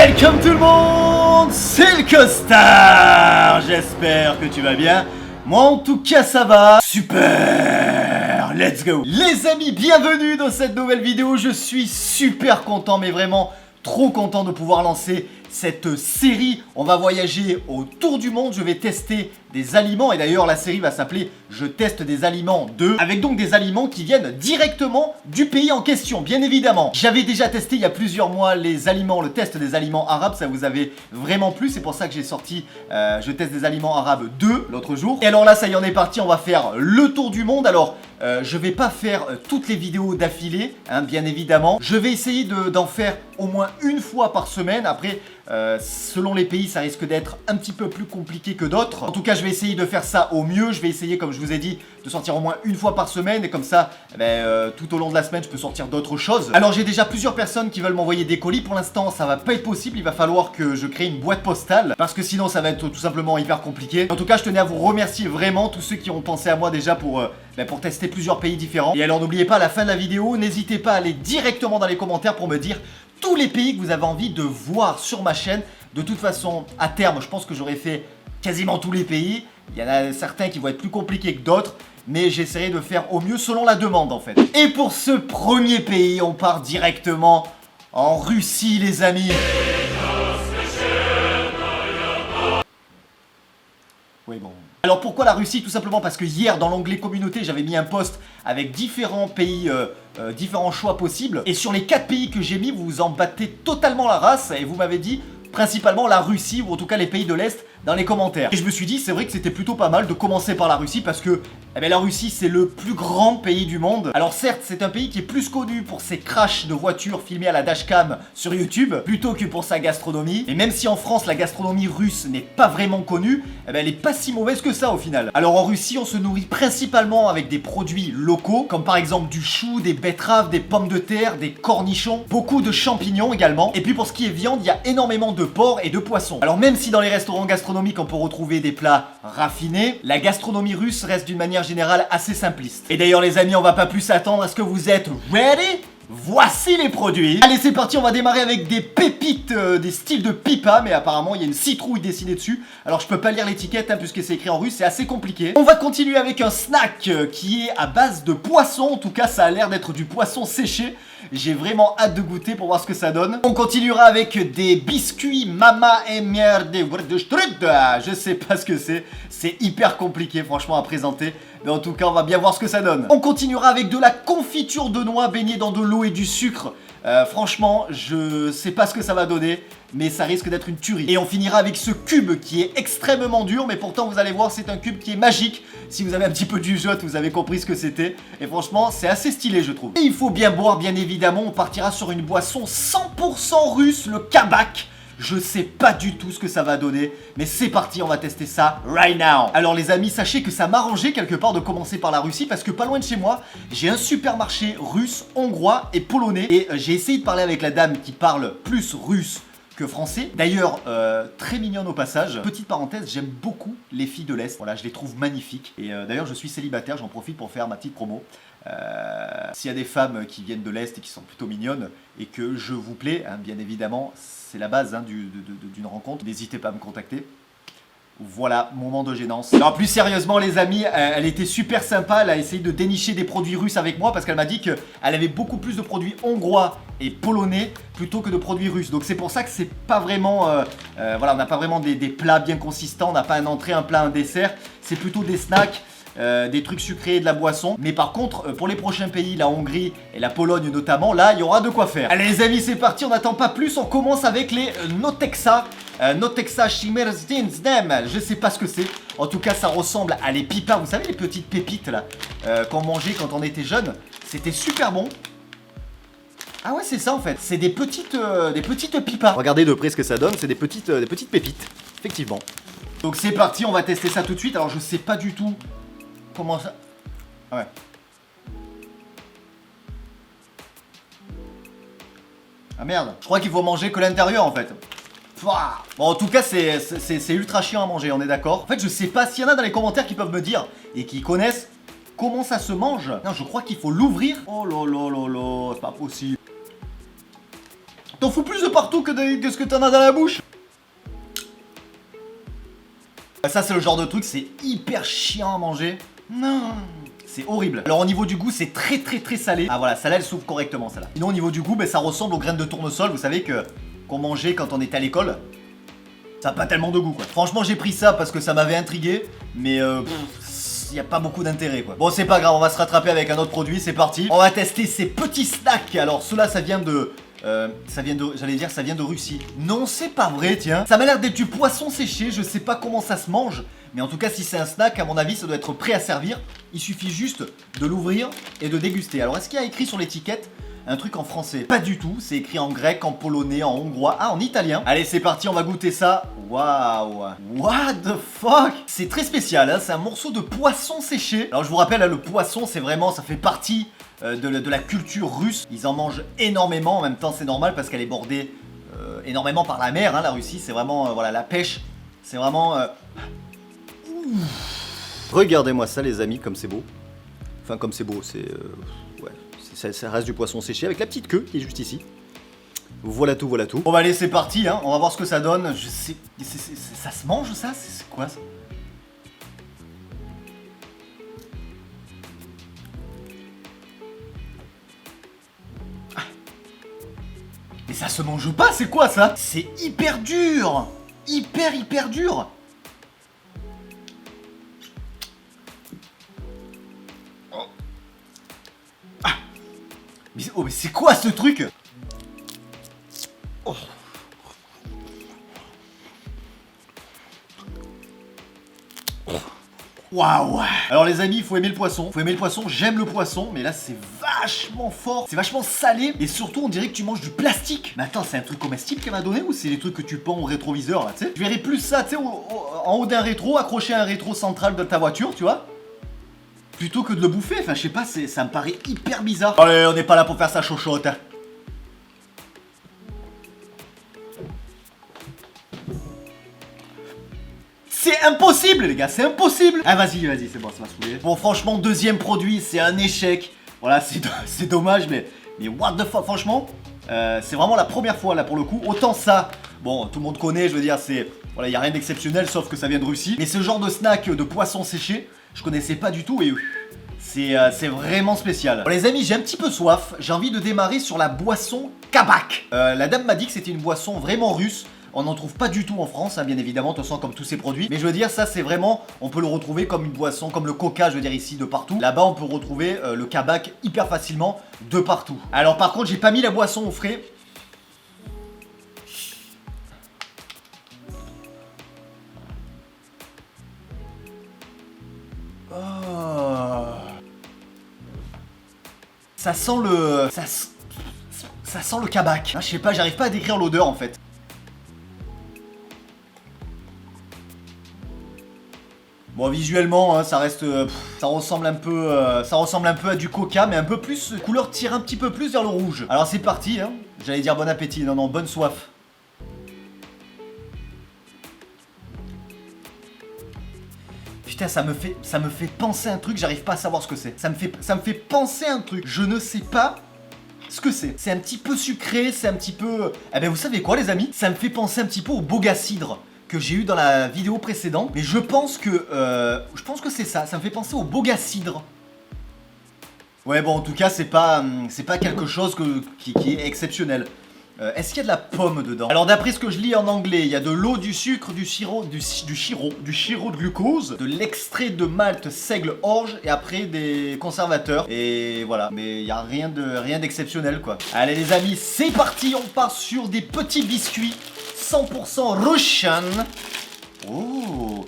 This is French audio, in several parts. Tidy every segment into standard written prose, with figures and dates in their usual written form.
Welcome tout le monde, c'est le Costard. J'espère que tu vas bien. Moi en tout cas ça va. Super, let's go. Les amis, bienvenue dans cette nouvelle vidéo. Je suis super content, mais vraiment trop content de pouvoir lancer cette série. On va voyager autour du monde, je vais tester des aliments. Et d'ailleurs la série va s'appeler Je teste des aliments 2, avec donc des aliments qui viennent directement du pays en question, bien évidemment. J'avais déjà testé il y a plusieurs mois les aliments, le test des aliments arabes, ça vous avait vraiment plu. C'est pour ça que j'ai sorti Je teste des aliments arabes 2 l'autre jour. Et alors là ça y en est parti, on va faire le tour du monde. Alors je vais pas faire toutes les vidéos d'affilée, hein, bien évidemment. Je vais essayer d'en faire au moins une fois par semaine. Après selon les pays ça risque d'être un petit peu plus compliqué que d'autres. En tout cas je vais essayer de faire ça au mieux. Je vais essayer, comme je vous ai dit, de sortir au moins une fois par semaine. Et comme ça tout au long de la semaine je peux sortir d'autres choses. Alors j'ai déjà plusieurs personnes qui veulent m'envoyer des colis. Pour l'instant ça va pas être possible. Il va falloir que je crée une boîte postale, parce que sinon ça va être tout simplement hyper compliqué. En tout cas je tenais à vous remercier vraiment tous ceux qui ont pensé à moi déjà pour tester plusieurs pays différents. Et alors n'oubliez pas, à la fin de la vidéo, n'hésitez pas à aller directement dans les commentaires pour me dire tous les pays que vous avez envie de voir sur ma chaîne. De toute façon, à terme, je pense que j'aurai fait quasiment tous les pays. Il y en a certains qui vont être plus compliqués que d'autres, mais j'essaierai de faire au mieux selon la demande en fait. Et pour ce premier pays, on part directement en Russie, les amis. Oui, bon. Alors pourquoi la Russie? Tout simplement parce que hier dans l'onglet communauté j'avais mis un post avec différents pays, différents choix possibles. Et sur les 4 pays que j'ai mis, vous vous en battez totalement la race. Et vous m'avez dit principalement la Russie, ou en tout cas les pays de l'Est, dans les commentaires. Et je me suis dit, c'est vrai que c'était plutôt pas mal de commencer par la Russie, parce que la Russie c'est le plus grand pays du monde. Alors certes c'est un pays qui est plus connu pour ses crashs de voitures filmés à la dashcam sur YouTube, plutôt que pour sa gastronomie. Et même si en France la gastronomie russe n'est pas vraiment connue, elle est pas si mauvaise que ça au final. Alors en Russie on se nourrit principalement avec des produits locaux, comme par exemple du chou, des betteraves, des pommes de terre, des cornichons, beaucoup de champignons également. Et puis pour ce qui est viande, il y a énormément de porc et de poissons. Alors même si dans les restaurants gastronomiques on peut retrouver des plats raffinés, la gastronomie russe reste d'une manière générale assez simpliste. Et d'ailleurs les amis, on va pas plus s'attendre. Est-ce que vous êtes ready? Voici les produits. Allez c'est parti, on va démarrer avec des pépites, des styles de pipa. Mais apparemment il y a une citrouille dessinée dessus. Alors je peux pas lire l'étiquette puisque c'est écrit en russe, c'est assez compliqué. On va continuer avec un snack qui est à base de poisson. En tout cas ça a l'air d'être du poisson séché. J'ai vraiment hâte de goûter pour voir ce que ça donne. On continuera avec des biscuits Mama et Merde. Je sais pas ce que c'est. C'est hyper compliqué franchement à présenter. Mais en tout cas on va bien voir ce que ça donne. On continuera avec de la confiture de noix baignée dans de l'eau et du sucre. Franchement je sais pas ce que ça va donner, mais ça risque d'être une tuerie. Et on finira avec ce cube qui est extrêmement dur, mais pourtant vous allez voir c'est un cube qui est magique. Si vous avez un petit peu du jeu, vous avez compris ce que c'était. Et franchement c'est assez stylé je trouve. Et il faut bien boire bien évidemment. On partira sur une boisson 100% russe, le kabak. Je sais pas du tout ce que ça va donner, mais c'est parti, on va tester ça right now. Alors les amis, sachez que ça m'arrangeait quelque part de commencer par la Russie, parce que pas loin de chez moi, j'ai un supermarché russe, hongrois et polonais. Et j'ai essayé de parler avec la dame qui parle plus russe que français. D'ailleurs, très mignonne au passage. Petite parenthèse, j'aime beaucoup les filles de l'Est. Voilà, je les trouve magnifiques. Et d'ailleurs, je suis célibataire, j'en profite pour faire ma petite promo. S'il y a des femmes qui viennent de l'Est et qui sont plutôt mignonnes et que je vous plais, bien évidemment, c'est la base d'une rencontre. N'hésitez pas à me contacter. Voilà, moment de gênance. Alors plus sérieusement les amis, elle était super sympa. Elle a essayé de dénicher des produits russes avec moi, parce qu'elle m'a dit qu'elle avait beaucoup plus de produits hongrois et polonais plutôt que de produits russes. Donc c'est pour ça que c'est pas vraiment voilà, on n'a pas vraiment des plats bien consistants. On n'a pas un entrée, un plat, un dessert. C'est plutôt des snacks, des trucs sucrés et de la boisson. Mais par contre pour les prochains pays, la Hongrie et la Pologne notamment, là il y aura de quoi faire. Allez les amis, c'est parti, on n'attend pas plus. On commence avec les Notexa. Notexa Shimmersdinsdem, je sais pas ce que c'est. En tout cas ça ressemble à les pipas. Vous savez les petites pépites là qu'on mangeait quand on était jeune. C'était super bon. Ah ouais c'est ça en fait. C'est des petites pipas. Regardez de près ce que ça donne. C'est des petites pépites. Effectivement. Donc c'est parti, on va tester ça tout de suite. Alors je sais pas du tout comment ça... Ah ouais. Ah merde. Je crois qu'il faut manger que l'intérieur en fait. Bon en tout cas c'est ultra chiant à manger, on est d'accord. En fait je sais pas s'il y en a dans les commentaires qui peuvent me dire et qui connaissent comment ça se mange. Non je crois qu'il faut l'ouvrir. Oh là là là là, c'est pas possible. T'en fous plus de partout que ce que t'en as dans la bouche. Ça c'est le genre de truc, c'est hyper chiant à manger. Non, c'est horrible. Alors au niveau du goût, c'est très salé. Ah voilà, celle-là elle s'ouvre correctement celle-là. Sinon au niveau du goût, ça ressemble aux graines de tournesol, vous savez qu'on mangeait quand on était à l'école. Ça n'a pas tellement de goût quoi. Franchement j'ai pris ça parce que ça m'avait intrigué, mais il n'y a pas beaucoup d'intérêt quoi. Bon c'est pas grave, on va se rattraper avec un autre produit, c'est parti. On va tester ces petits snacks. Alors ceux-là ça vient de... j'allais dire ça vient de Russie. Non c'est pas vrai tiens. Ça m'a l'air d'être du poisson séché, je sais pas comment ça se mange. Mais en tout cas si c'est un snack à mon avis ça doit être prêt à servir. Il suffit juste de l'ouvrir et de déguster. Alors est-ce qu'il y a écrit sur l'étiquette un truc en français? Pas du tout, c'est écrit en grec, en polonais, en hongrois, en italien. Allez c'est parti, on va goûter ça. Waouh. What the fuck. C'est très spécial hein, c'est un morceau de poisson séché. Alors je vous rappelle, hein, le poisson c'est vraiment, ça fait partie de la culture russe. Ils en mangent énormément, en même temps c'est normal parce qu'elle est bordée énormément par la mer, hein, la Russie. C'est vraiment, voilà, la pêche, c'est vraiment... Regardez-moi ça les amis, comme c'est beau. Enfin comme c'est beau, c'est... ouais, ça reste du poisson séché avec la petite queue qui est juste ici. Voilà tout, voilà tout. Bon bah allez c'est parti, hein, on va voir ce que ça donne. Je sais... ça se mange ça? C'est quoi ça? Mais ça se mange pas, c'est quoi ça? C'est hyper dur. Hyper dur. Ah. Mais c'est quoi ce truc? Oh. Waouh. Alors les amis, il faut aimer le poisson. J'aime le poisson, mais là c'est vachement fort. C'est vachement salé. Et surtout, on dirait que tu manges du plastique. Mais attends, c'est un truc comestible qu'elle m'a donné ou c'est les trucs que tu pends au rétroviseur là, tu sais? Je verrais plus ça, tu sais, en haut d'un rétro, accroché à un rétro central de ta voiture, tu vois? Plutôt que de le bouffer. Enfin, je sais pas, ça me paraît hyper bizarre. Allez, on n'est pas là pour faire ça chochotte. Hein. C'est impossible les gars, c'est impossible. Ah vas-y, c'est bon, ça va saouler. Bon franchement, deuxième produit, c'est un échec. Voilà, c'est dommage, mais what the fuck, franchement, c'est vraiment la première fois là pour le coup. Autant ça, bon, tout le monde connaît, je veux dire, c'est... Voilà, il n'y a rien d'exceptionnel sauf que ça vient de Russie. Mais ce genre de snack de poisson séché, je connaissais pas du tout et c'est vraiment spécial. Bon, les amis, j'ai un petit peu soif, j'ai envie de démarrer sur la boisson kabak. La dame m'a dit que c'était une boisson vraiment russe. On n'en trouve pas du tout en France, hein, bien évidemment, de toute façon comme tous ces produits. Mais je veux dire, ça c'est vraiment, on peut le retrouver comme une boisson, comme le coca, je veux dire ici, de partout. Là-bas, on peut retrouver le kabak hyper facilement de partout. Alors par contre, j'ai pas mis la boisson au frais. Oh. Ça sent le... Ça sent le kabak. Ah, je sais pas, j'arrive pas à décrire l'odeur en fait. Bon visuellement hein, ça reste, ça ressemble un peu à du coca mais un peu plus, couleur tire un petit peu plus vers le rouge. Alors c'est parti hein, j'allais dire bon appétit, non bonne soif. Putain ça me fait penser à un truc, j'arrive pas à savoir ce que c'est. Ça me fait penser à un truc, je ne sais pas ce que c'est. C'est un petit peu sucré, c'est un petit peu... Eh ben vous savez quoi les amis? Ça me fait penser un petit peu au boga cidre que j'ai eu dans la vidéo précédente, mais je pense que c'est ça, ça me fait penser au boga cidre. Ouais bon en tout cas c'est pas quelque chose qui est exceptionnel. Est-ce qu'il y a de la pomme dedans? Alors d'après ce que je lis en anglais, il y a de l'eau, du sucre, du sirop de glucose, de l'extrait de malt, seigle, orge et après des conservateurs. Et voilà, mais il y a rien d'exceptionnel quoi. Allez les amis, c'est parti, on part sur des petits biscuits 100% Russian. Oh.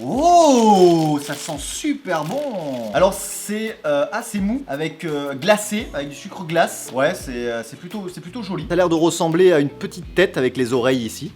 Oh, ça sent super bon. Alors c'est assez mou avec glacé, avec du sucre glace. Ouais, c'est plutôt joli. Ça a l'air de ressembler à une petite tête avec les oreilles ici.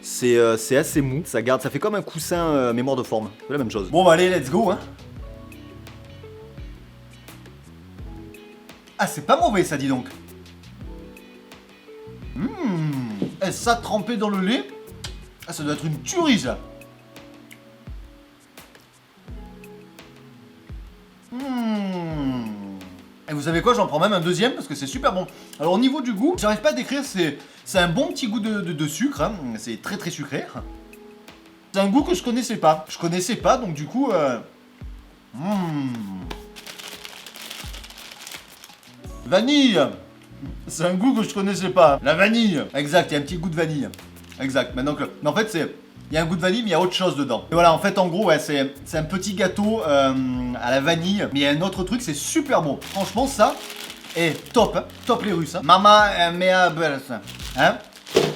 C'est assez mou, ça fait comme un coussin mémoire de forme. C'est la même chose. Bon bah allez, let's go hein. Ah, c'est pas mauvais ça, dis donc. Et ça trempé dans le lait. Ah, ça doit être une tuerie ça. Et vous vous savez quoi, j'en prends même un deuxième parce que c'est super bon. Alors au niveau du goût, j'arrive pas à décrire, c'est un bon petit goût de sucre, hein. C'est très très sucré. C'est un goût que je connaissais pas. Je connaissais pas, donc du coup... Vanille. C'est un goût que je connaissais pas. La vanille. Exact, il y a un petit goût de vanille. Exact. Maintenant que... Mais en fait, c'est... Il y a un goût de vanille, mais il y a autre chose dedans. Et voilà, en fait, en gros, ouais, c'est un petit gâteau à la vanille. Mais il y a un autre truc, c'est super bon. Franchement, ça est top. Hein. Top les Russes. Hein. Mama mea belle. Hein?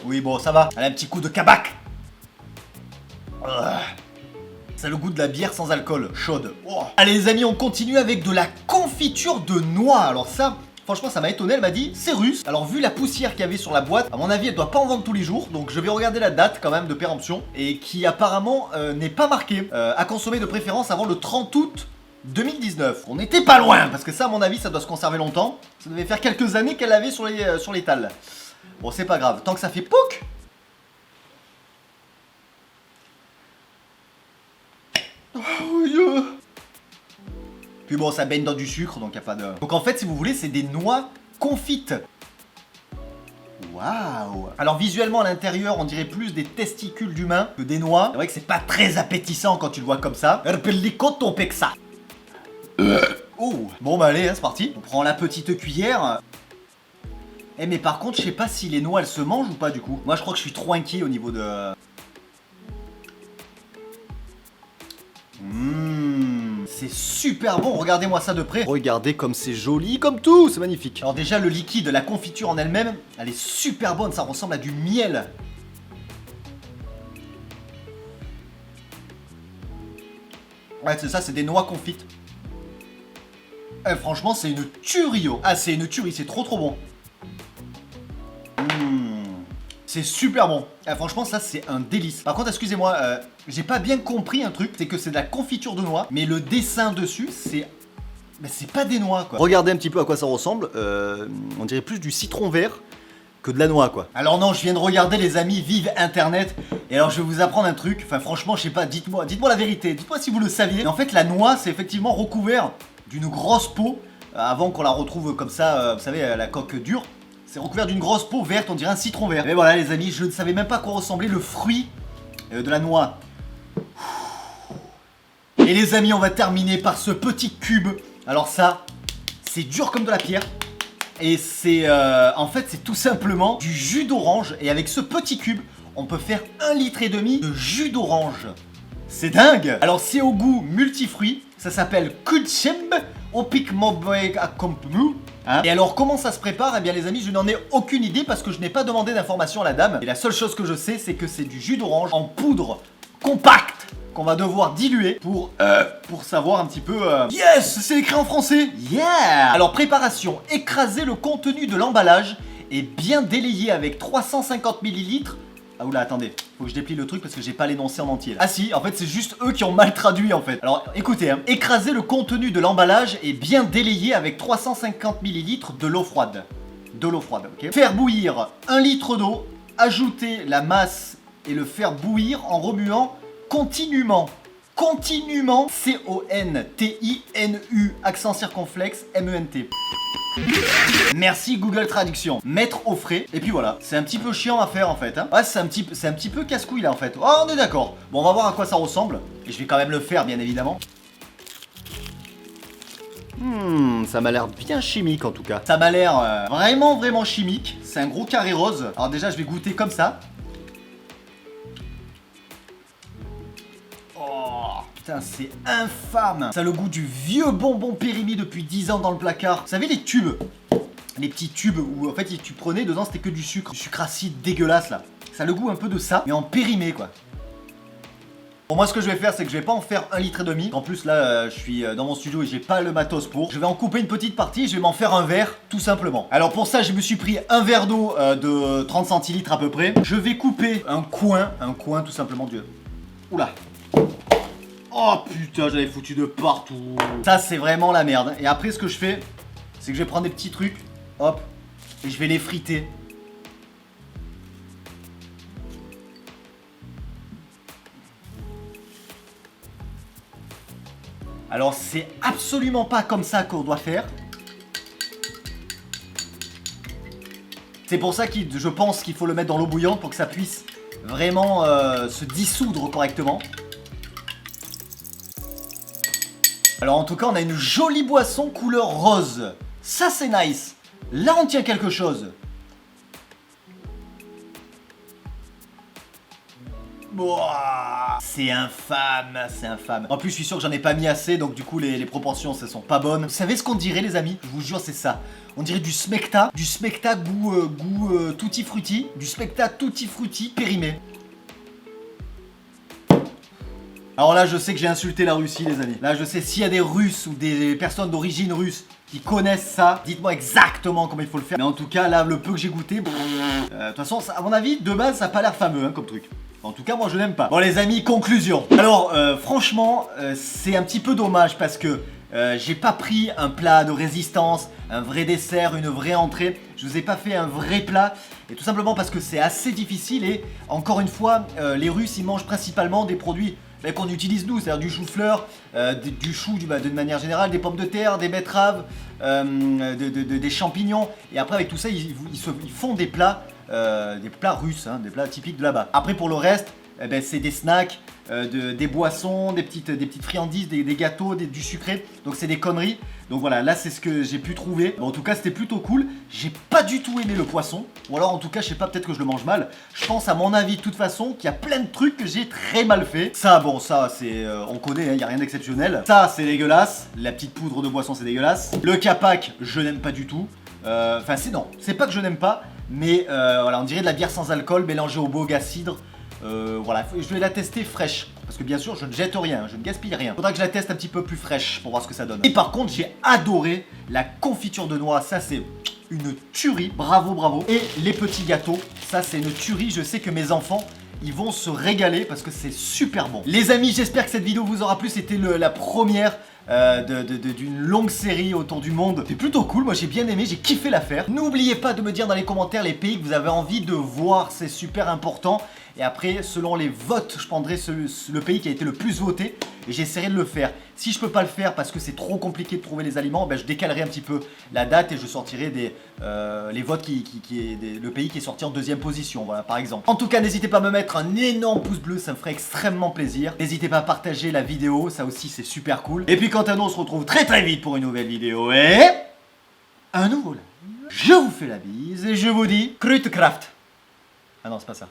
Oui, bon, ça va. Elle a un petit coup de kabac. Ça a le goût de la bière sans alcool, chaude. Oh. Allez les amis, on continue avec de la confiture de noix. Alors ça, franchement ça m'a étonné, elle m'a dit c'est russe. Alors vu la poussière qu'il y avait sur la boîte, à mon avis elle doit pas en vendre tous les jours. Donc je vais regarder la date quand même de péremption. Et qui apparemment n'est pas marquée. À consommer de préférence avant le 30 août 2019. On n'était pas loin, parce que ça à mon avis ça doit se conserver longtemps. Ça devait faire quelques années qu'elle avait sur l'étal. Bon c'est pas grave, tant que ça fait pouc. Puis bon, ça baigne dans du sucre, donc il n'y a pas de... Donc en fait, si vous voulez, c'est des noix confites. Waouh. Alors visuellement, à l'intérieur, on dirait plus des testicules d'humain que des noix. C'est vrai que c'est pas très appétissant quand tu le vois comme ça. Oh. Bon bah allez, hein, c'est parti. On prend la petite cuillère. Eh mais par contre, je sais pas si les noix, elles se mangent ou pas du coup. Moi, je crois que je suis trop inquiet au niveau de... C'est super bon, regardez-moi ça de près. Regardez comme c'est joli, comme tout, c'est magnifique. Alors déjà le liquide, la confiture en elle-même, elle est super bonne, ça ressemble à du miel. Ouais c'est ça, c'est des noix confites. Franchement c'est une tuerie. Ah c'est une tuerie, c'est trop bon. C'est super bon. Franchement, ça, c'est un délice. Par contre, excusez-moi, j'ai pas bien compris un truc. C'est que c'est de la confiture de noix, mais le dessin dessus, c'est... Ben, c'est pas des noix, quoi. Regardez un petit peu à quoi ça ressemble. On dirait plus du citron vert que de la noix, quoi. Alors non, je viens de regarder, les amis, vive Internet. Et alors, je vais vous apprendre un truc. Enfin, franchement, je sais pas, dites-moi la vérité. Dites-moi si vous le saviez. Mais en fait, la noix, c'est effectivement recouvert d'une grosse peau. Avant qu'on la retrouve comme ça, vous savez, la coque dure. C'est recouvert d'une grosse peau verte, on dirait un citron vert. Et voilà les amis, je ne savais même pas à quoi ressemblait le fruit de la noix. Et les amis, on va terminer par ce petit cube. Alors ça, c'est dur comme de la pierre. Et c'est en fait c'est tout simplement du jus d'orange. Et avec ce petit cube, on peut faire 1,5 litre de jus d'orange. C'est dingue. Alors c'est au goût multifruit. Ça s'appelle Kutchemb Opik Mobeg Akompmu. Hein. Et alors comment ça se prépare? Eh bien les amis, je n'en ai aucune idée parce que je n'ai pas demandé d'informations à la dame. Et la seule chose que je sais, c'est que c'est du jus d'orange en poudre compacte qu'on va devoir diluer pour savoir un petit peu... Yes, c'est écrit en français. Yeah. Alors préparation, écraser le contenu de l'emballage et bien délayer avec 350 ml. Ah oula, attendez, faut que je déplie le truc parce que j'ai pas l'énoncé en entier. Ah si, en fait c'est juste eux qui ont mal traduit en fait. Alors écoutez, hein. Écraser le contenu de l'emballage et bien délayer avec 350 ml de l'eau froide. De l'eau froide, ok. Faire bouillir 1 litre d'eau, ajouter la masse et le faire bouillir en remuant continuellement. Continuellement, C-O-N-T-I-N-U, accent circonflexe, M-E-N-T. Merci Google Traduction. Mettre au frais. Et puis voilà. C'est un petit peu chiant à faire en fait. Hein. Ouais, c'est un petit peu casse-couille là en fait. Oh, on est d'accord. Bon, on va voir à quoi ça ressemble. Et je vais quand même le faire, bien évidemment. Ça m'a l'air bien chimique en tout cas. Ça m'a l'air vraiment chimique. C'est un gros carré rose. Alors déjà, je vais goûter comme ça. Putain, c'est infâme. Ça a le goût du vieux bonbon périmé depuis 10 ans dans le placard. Vous savez les tubes? Les petits tubes où en fait tu prenais, dedans c'était que du sucre. Du sucre acide dégueulasse là. Ça a le goût un peu de ça, mais en périmé quoi. Bon, moi ce que je vais faire, c'est que je vais pas en faire 1,5 litre. En plus là, je suis dans mon studio et j'ai pas le matos pour. Je vais en couper une petite partie et je vais m'en faire un verre, tout simplement. Alors pour ça, je me suis pris un verre d'eau de 30 centilitres à peu près. Je vais couper un coin tout simplement de... Oula. Oh putain, j'avais foutu de partout. Ça c'est vraiment la merde. Et après ce que je fais, c'est que je vais prendre des petits trucs, hop, et je vais les friter. Alors c'est absolument pas comme ça qu'on doit faire. C'est pour ça que je pense qu'il faut le mettre dans l'eau bouillante pour que ça puisse vraiment se dissoudre correctement. Alors en tout cas on a une jolie boisson couleur rose. Ça c'est nice. Là on tient quelque chose. Boah, c'est infâme, c'est infâme. En plus je suis sûr que j'en ai pas mis assez, donc du coup les proportions ça sont pas bonnes. Vous savez ce qu'on dirait les amis? Je vous jure c'est ça. On dirait du smecta goût tutti frutti, du smecta tutti frutti périmé. Alors là je sais que j'ai insulté la Russie les amis. Là je sais s'il y a des Russes ou des personnes d'origine russe qui connaissent ça, dites-moi exactement comment il faut le faire. Mais en tout cas là le peu que j'ai goûté, de toute façon à mon avis de base ça a pas l'air fameux hein, comme truc. En tout cas moi je l'aime pas. Bon les amis, conclusion. Alors franchement c'est un petit peu dommage parce que j'ai pas pris un plat de résistance, un vrai dessert, une vraie entrée. Je vous ai pas fait un vrai plat. Et tout simplement parce que c'est assez difficile. Et encore une fois les Russes ils mangent principalement des produits qu'on utilise nous, c'est-à-dire du chou-fleur, du chou d'une manière générale, des pommes de terre, des betteraves, des champignons. Et après avec tout ça ils font des plats russes, hein, des plats typiques de là-bas. Après pour le reste, eh ben, c'est des snacks, des boissons, des petites friandises, des gâteaux, du sucré. Donc c'est des conneries. Donc voilà, là c'est ce que j'ai pu trouver. Bon, en tout cas c'était plutôt cool. J'ai pas du tout aimé le poisson. Ou alors en tout cas je sais pas, peut-être que je le mange mal. Je pense à mon avis de toute façon qu'il y a plein de trucs que j'ai très mal fait. Ça bon ça c'est on connaît, il y a rien d'exceptionnel. Ça c'est dégueulasse. La petite poudre de boisson c'est dégueulasse. Le capac je n'aime pas du tout. Enfin c'est pas que je n'aime pas. Mais voilà, on dirait de la bière sans alcool mélangée au boga cidre. Voilà, je vais la tester fraîche. Parce que bien sûr, je ne jette rien, je ne gaspille rien. Faudra que je la teste un petit peu plus fraîche pour voir ce que ça donne. Et par contre, j'ai adoré la confiture de noix. Ça, c'est une tuerie. Bravo, bravo. Et les petits gâteaux, ça, c'est une tuerie. Je sais que mes enfants, ils vont se régaler parce que c'est super bon. Les amis, j'espère que cette vidéo vous aura plu. C'était la première d'une longue série autour du monde. C'est plutôt cool, moi j'ai bien aimé, j'ai kiffé l'affaire. N'oubliez pas de me dire dans les commentaires les pays que vous avez envie de voir, c'est super important. Et après, selon les votes, je prendrai le pays qui a été le plus voté et j'essaierai de le faire. Si je peux pas le faire parce que c'est trop compliqué de trouver les aliments, ben je décalerai un petit peu la date et je sortirai les votes le pays qui est sorti en deuxième position, voilà, par exemple. En tout cas, n'hésitez pas à me mettre un énorme pouce bleu, ça me ferait extrêmement plaisir. N'hésitez pas à partager la vidéo, ça aussi c'est super cool. Et puis quant à nous, on se retrouve très très vite pour une nouvelle vidéo et un nouveau live. Je vous fais la bise et je vous dis Krutkraft. Ah non, c'est pas ça.